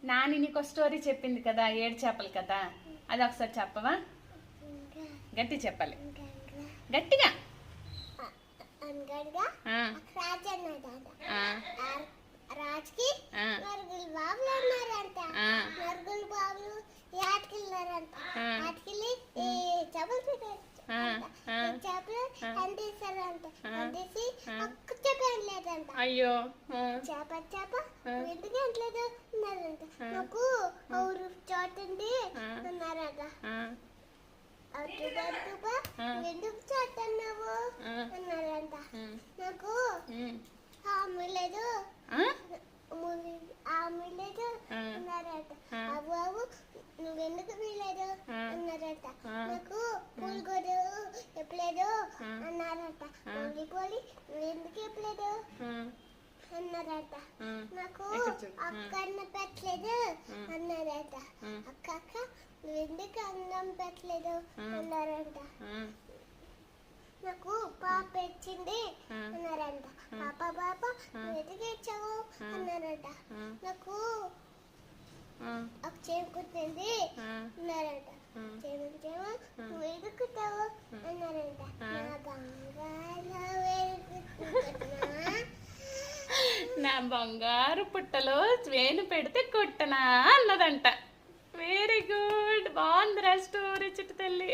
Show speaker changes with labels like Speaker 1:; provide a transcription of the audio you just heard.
Speaker 1: నాని నీకు స్టోరీ చెప్పింది కదా, ఏడు చేపలు కదా, అది ఒకసారి చెప్పవా? గట్టి చెప్పాలి, గట్టిగా.
Speaker 2: రాజుకి నరుగులు బాబులు ఉన్నారంట. నరుగులు బాబులు ఆటకెళ్ళారంట. ఆటకెళ్ళి చేపలు పెట్టారు. చేపలు అందేశారంట. అందేసి ఒక్క చేప అనలేదంట.
Speaker 1: అయ్యో
Speaker 2: చేప ఎందుకు అనలేదు అన్నారంట. నాకు ఊరు చోటుంది అన్నారంట. ఎందుకు చోటున్నావు అన్నారంట. నాకు ఆమె లేదు అన్నారట. బాబు నువ్వెందుకు వీలేదు అన్నారట. నాకు పూలగోడు ఎప్పలేదు అన్నారట. పోలి నువ్వెందుకు ఎప్పలేదు అన్నారట. నాకు అక్క అన్న పెట్టలేదు అన్నారట. అక్క నువ్వెందుకు అన్నం పెట్టలేదు అన్నారంట. నాకు పాప ఇచ్చింది అన్నారంట. పాప నువ్వు ఎదుగు ఇచ్చావు అన్నారంట. నాకు ఒక చేమ కుట్టింది అన్నారంట. చేమ నువ్వు ఎదుగుతావు అన్నారంట.
Speaker 1: నా బంగారు పుట్టలో వేలు పెడితే కుట్టనా అన్నదంట. వెరీ గుడ్, బాగుందిరా స్టోరీ చిట్టు తల్లి.